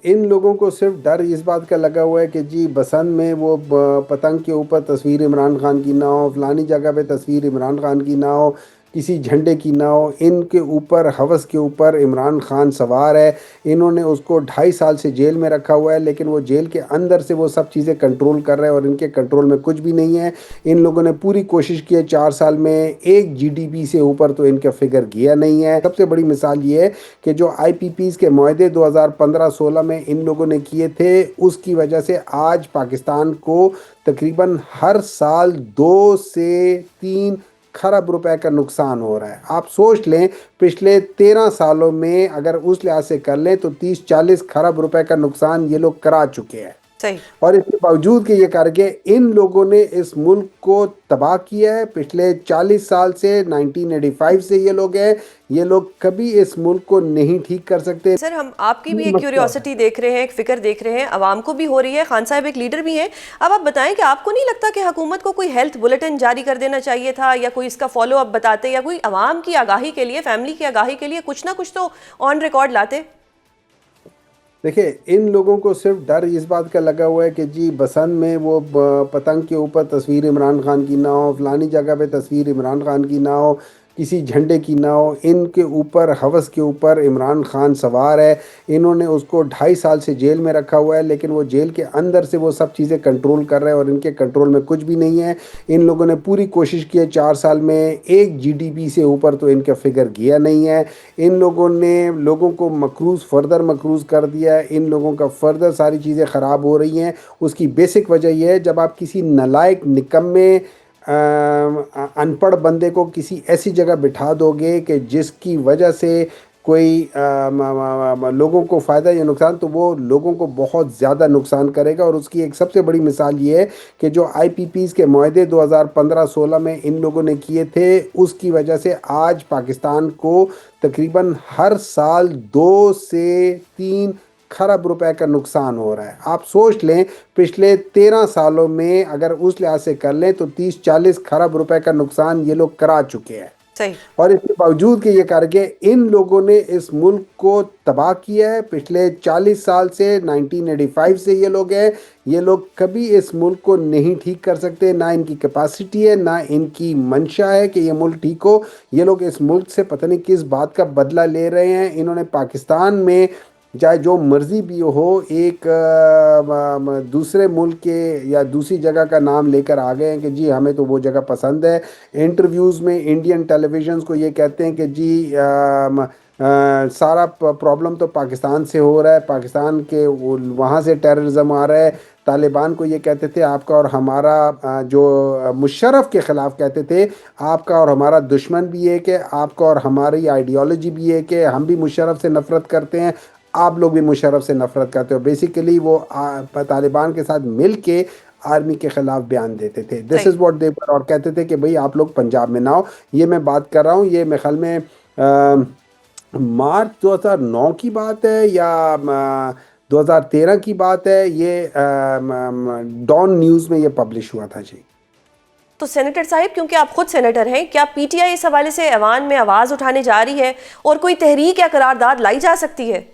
इन लोगों को सिर्फ डर इस बात का लगा हुआ है कि जी बसंत में वो पतंग के ऊपर तस्वीर इमरान खान की ना हो, फलानी जगह पे तस्वीर इमरान खान की ना हो, किसी झंडे की ना हो। इनके ऊपर हवस के ऊपर इमरान खान सवार है। इन्होंने उसको 2.5 साल से जेल में रखा हुआ है, लेकिन वो जेल के अंदर से वो सब चीज़ें कंट्रोल कर रहे हैं और इनके कंट्रोल में कुछ भी नहीं है। इन लोगों ने पूरी कोशिश की है 4 साल में 1 GDP से ऊपर तो इनका फिगर गया नहीं है। सबसे बड़ी मिसाल ये है कि जो IPPs के मुआहदे 2015-16 में इन लोगों ने किए थे, उसकी वजह से आज पाकिस्तान को तकरीबन हर साल 2 से 3 खरब रुपए का नुकसान हो रहा है। आप सोच लें, पिछले 13 सालों में अगर उस लिहाज से कर लें तो 30-40 खरब रुपए का नुकसान ये लोग करा चुके हैं। सही। और इसके बावजूद कि ये करके इन लोगों ने इस मुल्क को तबाह किया है। पिछले 40 साल से 1985 से ये लोग हैं। ये लोग कभी इस मुल्क को नहीं ठीक कर सकते। सर, हम आपकी भी ये एक मसला है। क्यूरियोसिटी देख रहे हैं, एक फिक्र देख रहे हैं, आवाम को भी हो रही है। खान साहब एक लीडर भी हैं। अब आप बताएं कि आपको नहीं लगता कि हुकूमत को कोई हेल्थ बुलेटिन जारी कर देना चाहिए था, या कोई इसका फॉलो अप बताते, या कोई आवाम की आगाही के लिए, फैमिली की आगाही के लिए कुछ ना कुछ तो ऑन रिकॉर्ड लाते? देखिए, इन लोगों को सिर्फ डर इस बात का लगा हुआ है कि जी बसंत में वो पतंग के ऊपर तस्वीर इमरान खान की ना हो, फलानी जगह पे तस्वीर इमरान खान की ना हो, किसी झंडे की ना हो। इनके ऊपर हवस के ऊपर इमरान खान सवार है। इन्होंने उसको 2.5 साल से जेल में रखा हुआ है, लेकिन वो जेल के अंदर से वो सब चीज़ें कंट्रोल कर रहे हैं और इनके कंट्रोल में कुछ भी नहीं है। इन लोगों ने पूरी कोशिश की है 4 साल में 1 GDP से ऊपर तो इनका फिगर गया नहीं है। इन लोगों ने लोगों को मकरूज़ फर्दर मकरूज़ कर दिया है। इन लोगों का फर्दर सारी चीज़ें ख़राब हो रही हैं। उसकी बेसिक वजह यह है, जब आप किसी नालायक निकम्मे अनपढ़ बंदे को किसी ऐसी जगह बिठा दोगे कि जिसकी वजह से कोई लोगों को फ़ायदा या नुकसान, तो वो लोगों को बहुत ज़्यादा नुकसान करेगा। और उसकी एक सबसे बड़ी मिसाल ये है कि जो IPPs के मुआहदे 2015-16 में इन लोगों ने किए थे, उसकी वजह से आज पाकिस्तान को तकरीबन हर साल 2 से 3 खरब रुपए का नुकसान हो रहा है। आप सोच लें, पिछले 13 सालों में अगर उस लिहाज से कर लें तो 30-40 खरब रुपए का नुकसान ये लोग करा चुके हैं। सही। और इसके बावजूद कि ये करके इन लोगों ने इस मुल्क को तबाह किया है। पिछले 40 साल से 1985 से ये लोग हैं। ये लोग कभी इस मुल्क को नहीं ठीक कर सकते। ना इनकी कैपेसिटी है, ना इनकी मंशा है कि ये मुल्क ठीक हो। ये लोग इस मुल्क से पता नहीं किस बात का बदला ले रहे हैं। इन्होंने पाकिस्तान में चाहे जो मर्जी भी हो, एक दूसरे मुल्क के या दूसरी जगह का नाम लेकर आ गए हैं कि जी हमें तो वो जगह पसंद है। इंटरव्यूज़ में इंडियन टेलीविजन्स को ये कहते हैं कि जी सारा प्रॉब्लम तो पाकिस्तान से हो रहा है, पाकिस्तान के वहाँ से टेररिज्म आ रहा है। तालिबान को ये कहते थे आपका और हमारा, जो मुशर्रफ के ख़िलाफ़ कहते थे, आपका और हमारा दुश्मन भी है कि आपका और हमारी आइडियोलॉजी भी है कि हम भी मुशर्रफ से नफ़रत करते हैं, आप लोग भी मुशर्रफ से नफ़रत करते हो। बेसिकली वो तालिबान के साथ मिल के आर्मी के ख़िलाफ़ बयान देते थे। दिस सही। इज़ व्हाट दे, और कहते थे कि भाई आप लोग पंजाब में ना हो। ये मैं बात कर रहा हूँ, ये मेरे ख्याल में मार्च 2009 की बात है या 2013 की बात है। ये डॉन न्यूज़ में ये पब्लिश हुआ था जी। तो सेनेटर साहिब, क्योंकि आप खुद सेनेटर हैं, क्या पीटीआई इस हवाले से ऐवान में आवाज़ उठाने जा रही है, और कोई तहरीक या करारदाद लाई जा सकती है?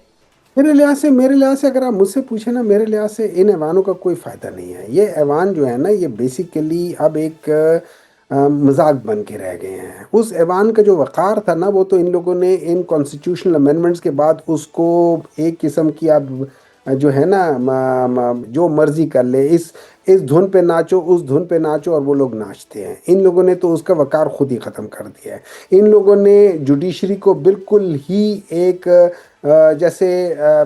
मेरे लिहाज से अगर आप मुझसे पूछे ना, मेरे लिहाज से इन ऐवानों का कोई फ़ायदा नहीं है। ये ऐवान जो है ना, ये बेसिकली अब एक मजाक बन के रह गए हैं। उस ऐवान का जो वक़ार था ना, वो तो इन लोगों ने इन कॉन्स्टिट्यूशनल अमेंडमेंट्स के बाद उसको एक किस्म की, अब जो है ना, जो मर्जी कर ले, इस धुन पे नाचो, उस धुन पे नाचो, और वो लोग नाचते हैं। इन लोगों ने तो उसका वक़ार खुद ही ख़त्म कर दिया है। इन लोगों ने जुडिशरी को बिल्कुल ही एक जैसे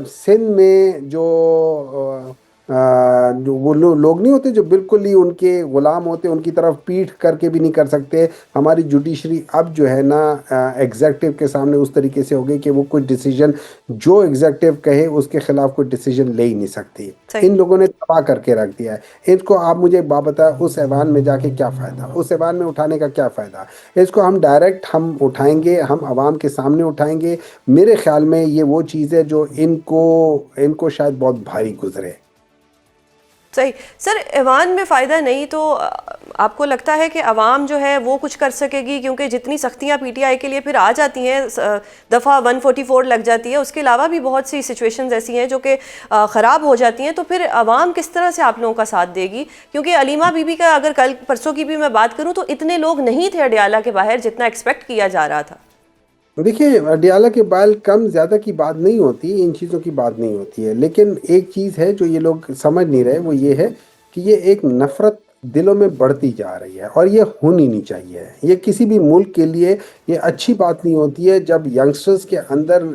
सिंध में जो वो लोग नहीं होते जो बिल्कुल ही उनके गुलाम होते, उनकी तरफ पीठ करके भी नहीं कर सकते। हमारी जुडिशरी अब जो है ना एग्जेक्टिव के सामने उस तरीके से हो गई कि वो कुछ डिसीजन जो एग्जेक्टिव कहे उसके खिलाफ कोई डिसीजन ले ही नहीं सकती। सही। इन लोगों ने तबाह करके रख दिया है। इसको आप मुझे एक बात बताएं, उस ऐवान में जाके क्या फ़ायदा, उस ऐवान में उठाने का क्या फ़ायदा। इसको हम डायरेक्ट हम उठाएंगे, हम आवाम के सामने उठाएंगे। मेरे ख्याल में ये वो चीज़ है जो इनको इनको शायद बहुत भारी गुजरे। सही। सर, ऐवान में फ़ायदा नहीं तो आपको लगता है कि अवाम जो है वो कुछ कर सकेगी? क्योंकि जितनी सख्तियां पीटीआई के लिए फिर आ जाती हैं, दफ़ा 144 लग जाती है, उसके अलावा भी बहुत सी सिचुएशंस ऐसी हैं जो कि ख़राब हो जाती हैं, तो फिर अवाम किस तरह से आप लोगों का साथ देगी? क्योंकि अलीमा बीबी का अगर कल परसों की भी मैं बात करूँ तो इतने लोग नहीं थे अडियाला के बाहर जितना एक्सपेक्ट किया जा रहा था। देखिए, अडियाला के बाल कम ज़्यादा की बात नहीं होती, इन चीज़ों की बात नहीं होती है, लेकिन एक चीज़ है जो ये लोग समझ नहीं रहे, वो ये है कि ये एक नफ़रत दिलों में बढ़ती जा रही है और ये होनी नहीं चाहिए। ये किसी भी मुल्क के लिए ये अच्छी बात नहीं होती है जब यंगस्टर्स के अंदर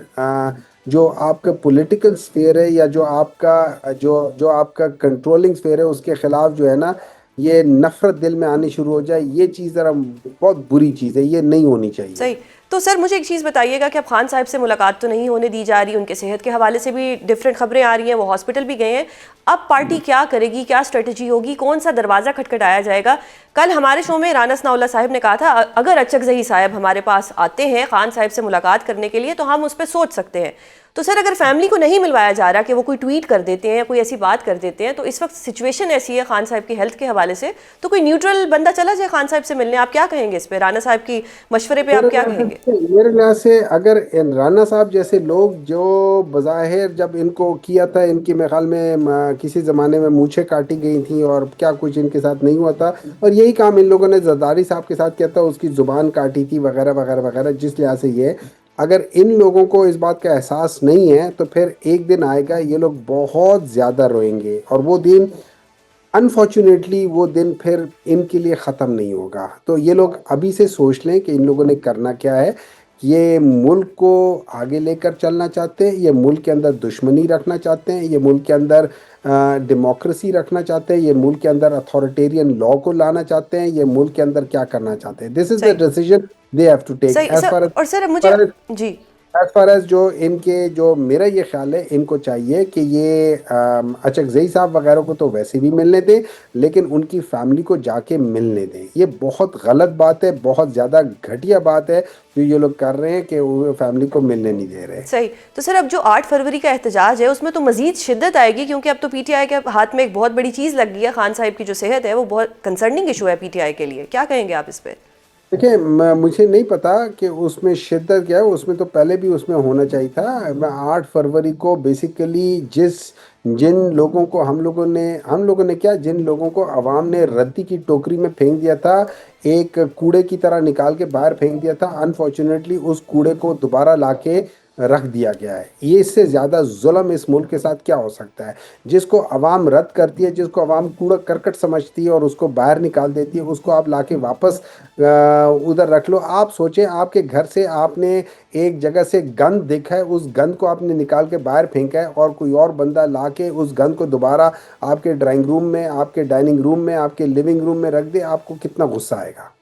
जो आपका पॉलिटिकल स्फेयर है या जो आपका कंट्रोलिंग स्फेयर है उसके खिलाफ जो है ना, ये नफ़रत दिल में आनी शुरू हो जाए। ये चीज़ ज़रा बहुत बुरी चीज़ है, ये नहीं होनी चाहिए। सही। तो सर मुझे एक चीज़ बताइएगा कि अब खान साहब से मुलाकात तो नहीं होने दी जा रही, उनके सेहत के हवाले से भी डिफरेंट खबरें आ रही हैं, वो हॉस्पिटल भी गए हैं। अब पार्टी क्या करेगी, क्या स्ट्रेटजी होगी, कौन सा दरवाज़ा खटखटाया जाएगा? कल हमारे शो में राना सनाउल्लाह साहब ने कहा था अगर अचक जही साहब हमारे पास आते हैं खान साहब से मुलाकात करने के लिए तो हम उस पर सोच सकते हैं। तो सर अगर फैमिली को नहीं मिलवाया जा रहा कि वो कोई ट्वीट कर देते हैं या कोई ऐसी बात कर देते हैं, तो इस वक्त सिचुएशन ऐसी है खान साहब की हेल्थ के हवाले से, तो कोई न्यूट्रल बंदा चला जाए खान साहब से मिलने, आप क्या कहेंगे इस पे? राना साहब की मशवरे पे आप क्या कहेंगे? मेरे ख्याल से अगर राना साहब जैसे लोग जो बज़ाहिर जब इनको किया था, इनकी मेरे ख्याल में किसी ज़माने में मूछें काटी गई थी और क्या कुछ इनके साथ नहीं हुआ था, और यही काम इन लोगों ने जरदारी साहब के साथ किया था, उसकी ज़ुबान काटी थी वगैरह वगैरह वगैरह। जिस लिहाज से ये अगर इन लोगों को इस बात का एहसास नहीं है तो फिर एक दिन आएगा ये लोग बहुत ज़्यादा रोएंगे, और वो दिन अनफॉर्चुनेटली वो दिन फिर इनके लिए ख़त्म नहीं होगा। तो ये लोग अभी से सोच लें कि इन लोगों ने करना क्या है। ये मुल्क को आगे लेकर चलना चाहते हैं, ये मुल्क के अंदर दुश्मनी रखना चाहते हैं, ये मुल्क के अंदर डेमोक्रेसी रखना चाहते हैं, ये मुल्क के अंदर अथॉरिटेरियन लॉ को लाना चाहते हैं, ये मुल्क के अंदर क्या करना चाहते हैं। दिस इज़ द सही। Decision they have to take सही एज सर, फार और सर मुझे जी। एज फार एज जो इनके जो मेरा ये ख्याल है, इनको चाहिए कि ये अचक जई साहब वगैरह को तो वैसे भी मिलने दें, लेकिन उनकी फैमिली को जाके मिलने दें। ये बहुत गलत बात है, बहुत ज़्यादा घटिया बात है जो ये लोग कर रहे हैं कि वो फैमिली को मिलने नहीं दे रहे। सही। तो सर अब जो 8 फरवरी का एहतजाज है उसमें तो मजीद शिद्दत आएगी, क्योंकि अब तो पीटीआई के हाथ में एक बहुत बड़ी चीज़ लग गई है। खान साहब की जो सेहत है वो बहुत कंसर्निंग इशू है पीटीआई के लिए, क्या कहेंगे आप इस पे? देखिए, मुझे नहीं पता कि उसमें शिद्दत क्या है, उसमें तो पहले भी उसमें होना चाहिए था। मैं 8 फरवरी को बेसिकली जिन लोगों को हम लोगों ने क्या, जिन लोगों को अवाम ने रद्दी की टोकरी में फेंक दिया था, एक कूड़े की तरह निकाल के बाहर फेंक दिया था, अनफॉर्चुनेटली उस कूड़े को दोबारा लाके रख दिया गया है। ये इससे ज़्यादा जुल्म इस मुल्क के साथ क्या हो सकता है? जिसको अवाम रद्द करती है, जिसको अवाम कूड़ा करकट समझती है और उसको बाहर निकाल देती है, उसको आप लाके वापस उधर रख लो। आप सोचें, आपके घर से आपने एक जगह से गंद देखा है, उस गंद को आपने निकाल के बाहर फेंका है, और कोई और बंदा लाके उस गंद को दोबारा आपके ड्राइंग रूम में, आपके डाइनिंग रूम में, आपके लिविंग रूम में रख दे, आपको कितना गुस्सा आएगा?